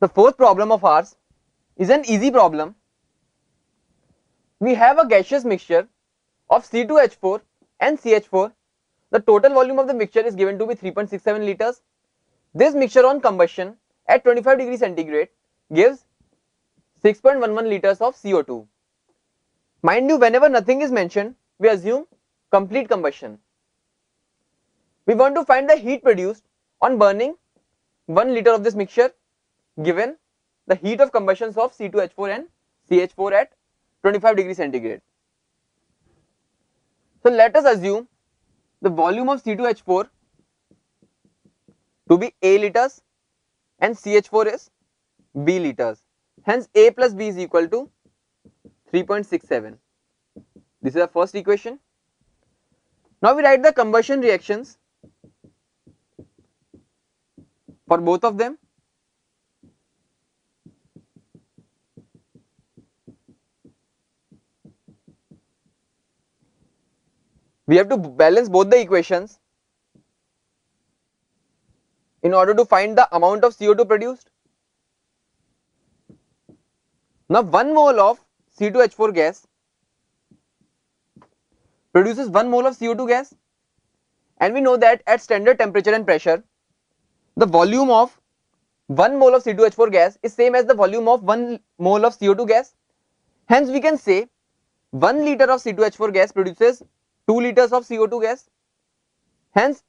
The fourth problem of ours is an easy problem. We have a gaseous mixture of C2H4 and CH4. The total volume of the mixture is given to be 3.67 liters. This mixture on combustion at 25 degrees centigrade gives 6.11 liters of CO2. Mind you, whenever nothing is mentioned, we assume complete combustion. We want to find the heat produced on burning 1 liter of this mixture given the heat of combustions of C2H4 and CH4 at 25 degrees centigrade. So let us assume the volume of C2H4 to be A liters and CH4 is B liters. Hence A plus B is equal to 3.67. This is the first equation. Now we write the combustion reactions for both of them. We have to balance both the equations in order to find the amount of CO2 produced. Now 1 mole of C2H4 gas produces 1 mole of CO2 gas, and we know that at standard temperature and pressure the volume of 1 mole of C2H4 gas is same as the volume of 1 mole of CO2 gas. Hence we can say 1 liter of C2H4 gas produces 2 liters of CO2 gas. Hence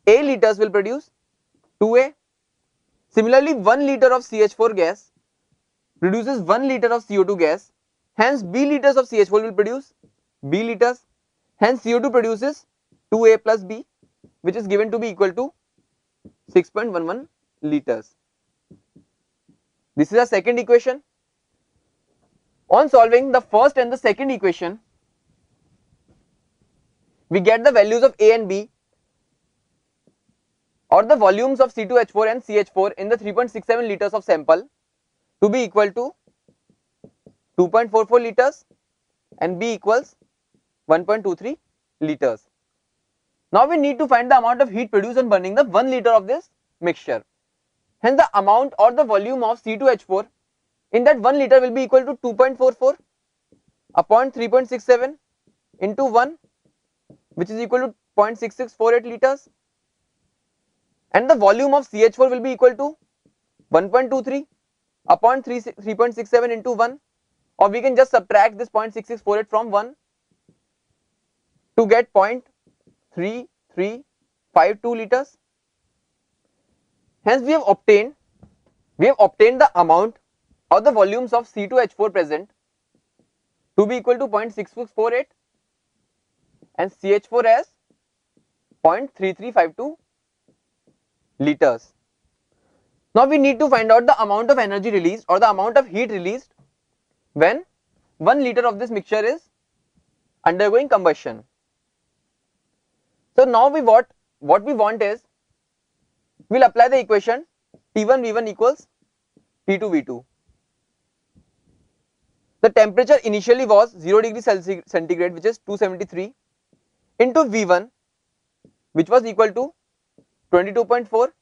A liters will produce 2A. Similarly 1 liter of CH4 gas produces 1 liter of CO2 gas. Hence B liters of CH4 will produce B liters. Hence CO2 produces 2A plus B, which is given to be equal to 6.11 liters. This is the second equation. On solving the first and the second equation, we get the values of A and B, or the volumes of C2H4 and CH4 in the 3.67 liters of sample to be equal to 2.44 liters and B equals 1.23 liters. Now we need to find the amount of heat produced on burning the 1 liter of this mixture. Hence the amount or the volume of C2H4 in that 1 liter will be equal to 2.44 upon 3.67 into 1, which is equal to 0.6648 liters, and the volume of CH4 will be equal to 1.23 upon 3.67 into 1, or we can just subtract this 0.6648 from 1 to get 0.3352 liters. Hence we have obtained the amount or the volumes of C2H4 present to be equal to 0.6648 and CH4 as 0.3352 liters. Now we need to find out the amount of energy released or the amount of heat released when 1 liter of this mixture is undergoing combustion. So now what we want is, we'll apply the equation T1V1 equals T2V2. The temperature initially was 0 degrees centigrade, which is 273, into V1, which was equal to 22.4,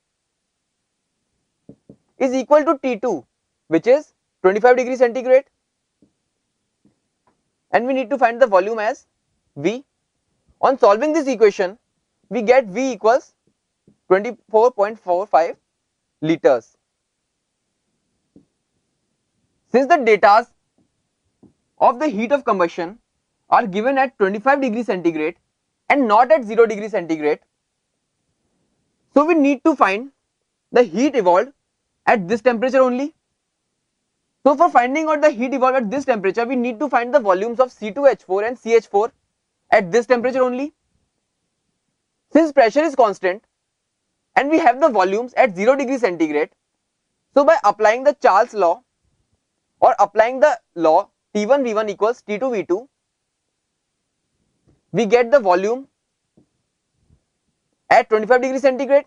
is equal to T2, which is 25 degrees centigrade, and we need to find the volume as V. On solving this equation, we get V equals 24.45 liters. Since the data of the heat of combustion are given at 25 degrees centigrade and not at 0 degrees centigrade, so we need to find the heat evolved at this temperature only. So for finding out the heat evolved at this temperature, we need to find the volumes of C2H4 and CH4 at this temperature only. Since pressure is constant and we have the volumes at 0 degrees centigrade, so by applying the Charles law or applying the law T1V1 equals T2V2, we get the volume at 25 degrees centigrade.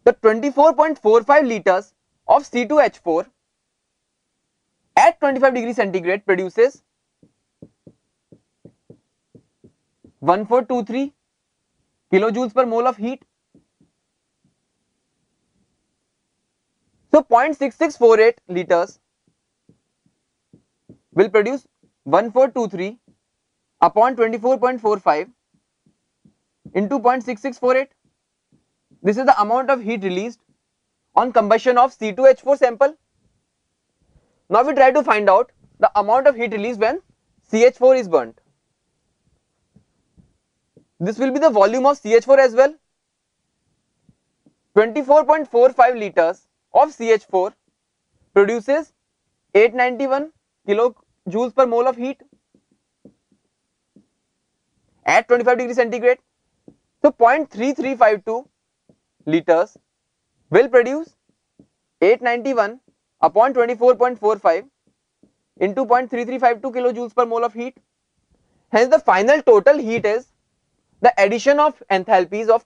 The 24.45 liters of C2H4 at 25 degrees centigrade produces 1423 kilojoules per mole of heat. So 0.6648 liters will produce 1423 upon 24.45 into 0.6648. This is the amount of heat released on combustion of C2H4 sample. Now we try to find out the amount of heat released when CH4 is burnt. This will be the volume of CH4 as well. 24.45 liters of CH4 produces 891 kilojoules per mole of heat at 25 degrees centigrade. So 0.3352 liters will produce 891 upon 24.45 into 0.3352 kilojoules per mole of heat. Hence the final total heat is the addition of enthalpies of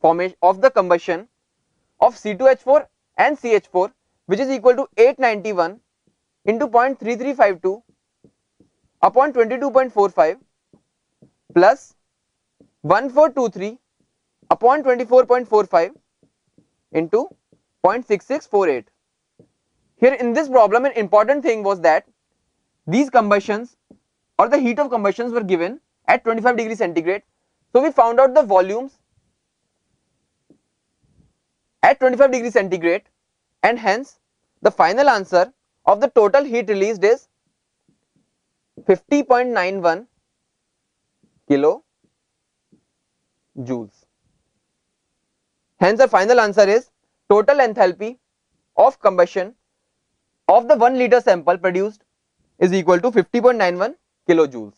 formation of the combustion of C2H4 and CH4, which is equal to 891 into 0.3352 upon 22.45 plus 1423 upon 24.45 into 0.6648. Here in this problem, an important thing was that these combustions or the heat of combustions were given at 25 degrees centigrade. So we found out the volumes at 25 degrees centigrade, and hence the final answer of the total heat released is 50.91 kilojoules. Hence the final answer is total enthalpy of combustion of the 1 liter sample produced is equal to 50.91 kilojoules.